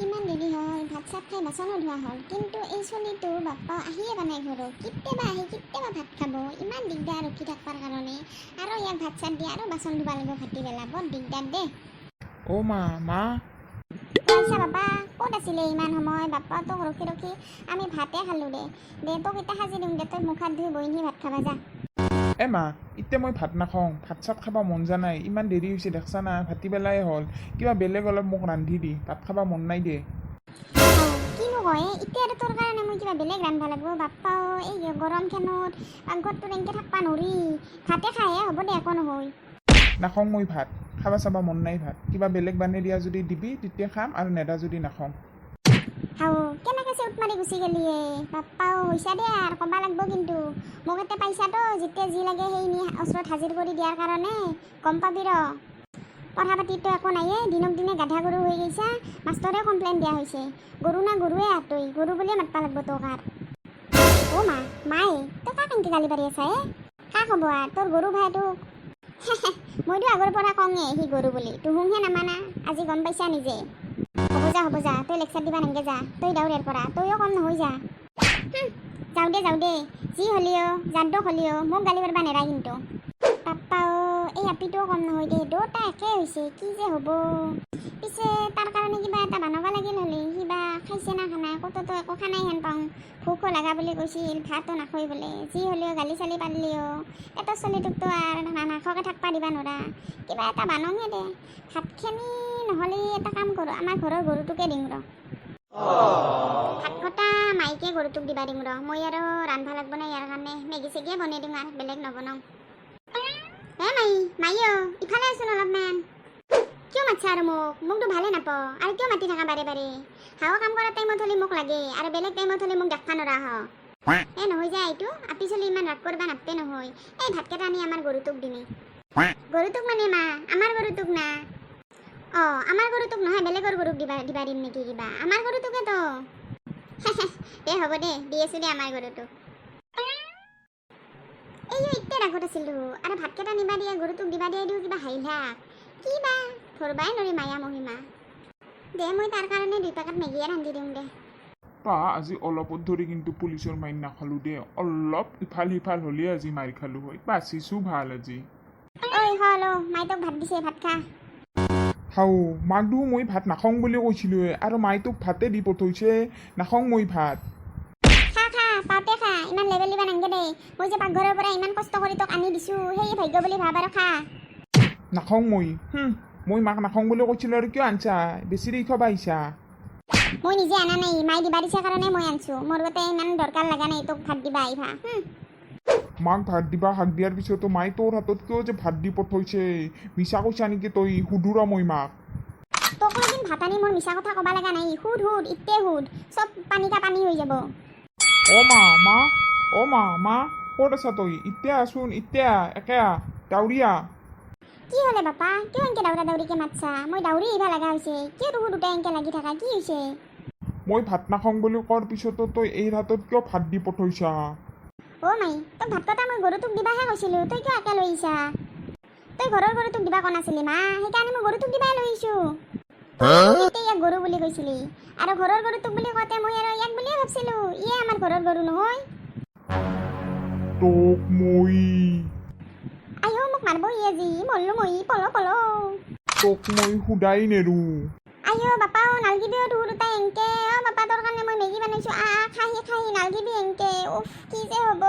ইমান দেৰি হ'ল, ভাত চাত খাই বাচনো ধোৱা হ'ল, কিন্তু এই চলিটো বাপ্পা আহিয়ে বানাই ঘৰত। কেতিয়াবা আহি কেতিয়াবা ভাত খাব, ইমান দিগদাৰ ৰখি থাকবাৰ কাৰণে। আৰু ইয়াক ভাত চাত দিয়ে আৰু বাচন ধুব লাগিব ভাটিবেলা, বৰ দিগদাৰ দে। মা পইচা বাবা ক'ত আছিলে ইমান সময়? বাপ্পা তোক ৰখি ৰখি আমি ভাতে খালোঁ দে। তোক এতিয়া সাজি দিম দে, তই মুখ হাত ধুই বহিনি ভাত খাবা যা। মা এতিয়া মই ভাত নাখাওঁ, ভাত চাত খাব মন যোৱা নাই, ইমান দেৰি হৈছে দেখছা না, ভাটিবেলাই হ'ল, কিবা বেলেগ অলপ মোক ৰান্ধি দি, ভাত খাব মন নাই দে। কিনো কয় এতিয়া তোৰ কাৰণে মই কিবা বেলেগ ৰান্ধবা লাগিব? বাপ্পাও এই গৰমখনত পাকঘৰটোত এনেকৈ থাকবা নৰি, ভাতে খাইহে হ'ব দে, একো নহয়। নাখাওঁ মই ভাত, খাব চাব মন নাই ভাত, কিবা বেলেগ বানে দিয়া যদি দিবি তেতিয়া খাম, আৰু নেদা যদি নাখাওঁ। কেনেকৈ চেউট মাৰি গুচি গেলিয়ে? বাপ্পাও হৈছা দে আৰু ক'বা লাগিব কিন্তু। মোক এতিয়া পাইছাতো, যেতিয়া যি লাগে সেইখিনি ওচৰত হাজিৰ কৰি দিয়াৰ কাৰণে গম পাবি ৰ। পঢ়া পাতিতো একো নাইয়ে, দিনক দিনে গাধা গৰু হৈ গৈছা, মাষ্টৰে কমপ্লেইন দিয়া হৈছে। গৰু না গৰুৱে তই, গৰু বুলিয়ে মাতবা লাগিব তোক আৰু। মায়ে তই কাক এনেকৈ গালি পাৰি আছা কাক হ'ব আৰু তোৰ গৰু ভাইটোক? মইতো আগৰ পৰা কওঁয়ে সি গৰু বুলি, তুহুংহে নামানা, আজি গম পাইছা নিজে। হ'ব যা, তই লেকচাৰ দিবা নালগে যা, তই দাউৰ ইয়াৰ পৰা, তইও কম নহয় যা। যাওঁ দে, যি হ'লেও যাৰ হ'লেও মোক গালি পাৰবা নেৰা কিন্তু। পাপ্পাও এই আপিটোও কম নহয় দে, দুটা একে হৈছে, কি যে হ'ব। পিছে তাৰ কাৰণে কিবা এটা বনাব লাগিল হ'লে, কিবা খাইছে না খানা, ক'ততো একো খানাই হেন পাওঁ। ভোকো লগা বুলি কৈছিল, ভাতো নাখায় বোলে, যি হ'লেও গালি চালি পাৰিলেও এটা চলিটোকতো আৰু নাখাওঁকৈ থাকবা দিবা নোৱাৰা, কিবা এটা বানংহে দে। ভাতখিনি নহ'লে এটা কাম কৰোঁ, আমাৰ ঘৰৰ গৰুটোকে দিম ৰ। ভাত কটা মাইকে গৰুটোক দিবা দিম ৰ, মই আৰু ৰান্ধবা লাগব না ইয়াৰ কাৰণে, মেগী চেগীয়ে বনাই দিম আৰু বেলেগ নবনাওঁ। মাইও ইফালে আছোন অলপমান। কিয় মাতছা আৰু মোকতো ভালে নাপাওঁ, আৰু কিয় মাতি থাকা বাৰে বাৰে? হাৱা কাম কৰা টাইমত হ'লে মোক লাগে, আৰু বেলেগ টাইমত হ'লে মোক দেখবা নৰা নহয় যায় এইটো, আপি চলি ইমান ৰাগ কৰবা নাপতে নহয়। এই ভাতকেইটা আনি আমাৰ গৰুটোক দিমি। গৰুটোক মানে মা, আমাৰ গৰুটোক না। আমাৰ গৰুটোক নহয়, বেলেগৰ গৰুক দিবা দিম নেকি কিবা? আমাৰ গৰুটোকেতো। হ'ব দে, দি আছোঁ দে আমাৰ গৰুটোক। এতিয়া ৰাগত আছিলোঁ, আৰু ভাতকেইটা নিবা দিয়ে গৰুটোক দিবা দিয়ে দিওঁ কিবা হাইলাক। কিবা ধৰবাই নৰি মায়া মহিমা। দে মই তাৰ কাৰণে 2 পেকেট মেগীয়ে ৰান্ধি দিওঁ দে। আজি অলপত ধৰি কিন্তু পুলিচৰ মাইৰ নাখালোঁ দে, অলপ ইফাল সিফাল হ'লে আজি মাইৰ খালোঁ হয়, বাচিছোঁ ভাল আজি। মাই তোক ভাত দিছে, ভাত খা। মাকো মই ভাত নাখাওঁ বুলি কৈছিলোঁ, আৰু মাই তোক ভাতে দি পঠাইছে, নাখাওঁ মই ভাত। খা, পাওঁতে খা, ইমান লেবেল দিবা নাংগে দে। মই যে পাকঘৰৰ পৰা ইমান কষ্ট কৰি তোক আনি দিছোঁ, সেই ভাগ্য বুলি ভাব আৰু খা। নাখাওঁ মই মাক নাখাওঁ বুলি কৈছিলোঁ, আৰু কিয় আনছা? বেছি দেৰি খাব আহিছা? মই নিজে আনা নাই, মাই দিবা দিছে কাৰণে মই আনছোঁ, মোৰ গোটে ইমান দৰকাৰ লগা নাই তোক ভাত দিবা আহিবা। মাক ভাত দিবা হাক দিয়াৰ পিছতো মাই তোৰ হাতত কিয় যে ভাত দি পঠাইছে? মিছা কৈছা নেকি তই? সুধো ৰ মই মাক। তোক এদিন ভাত আনি মোৰ মিছা কথা ক'বা লগা নাই, সুধ ইতে সুধ, চব পানী হৈ যাব। মা ক'ত আছা তই? এতিয়া আছোন, এতিয়া একে দাউৰিয়া। কি হ'লে বাপা, কিয় এনেকৈ দাউৰিকে মাতছা? মই দাউৰি আহিবা লগা হৈছে, কিয় তোৰ দুটা এনেকৈ লাগি থাকা, কি হৈছে? মই ভাত নাখাওঁ বুলি কোৱাৰ পিছতো তই এই হাতত কিয় ভাত দি পঠাইছা? মাই, তোক ভাত কটা মই গৰুটোক দিবাহে কৈছিলোঁ, তই কিয় একে লৈ আহিছা? তই ঘৰৰ গৰুটোক দিবা কোৱা নাছিলি মা, সেইকাৰণে মই গৰুটোক দিবাই লৈ আহিছোঁ। তই ইয়াক গৰু বুলি কৈছিলি, আৰু ঘৰৰ গৰুটোক বুলি কওঁতে মই আৰু ইয়াক বুলিয়ে ভাবছিলোঁ, ইয়ে আমাৰ ঘৰৰ গৰু নহয়। তোক মই মোক মাৰব আজি, মৰলো মই, পল। তোক মই সুদাই নেৰো। বাপা নালগিবি তোৰ দুটাই এনকে। বাপা তোৰ কাৰণে মই মেগী বনাইছোঁ, খাহি নালগিবি এনকে। উফ, কি যে হ'ব।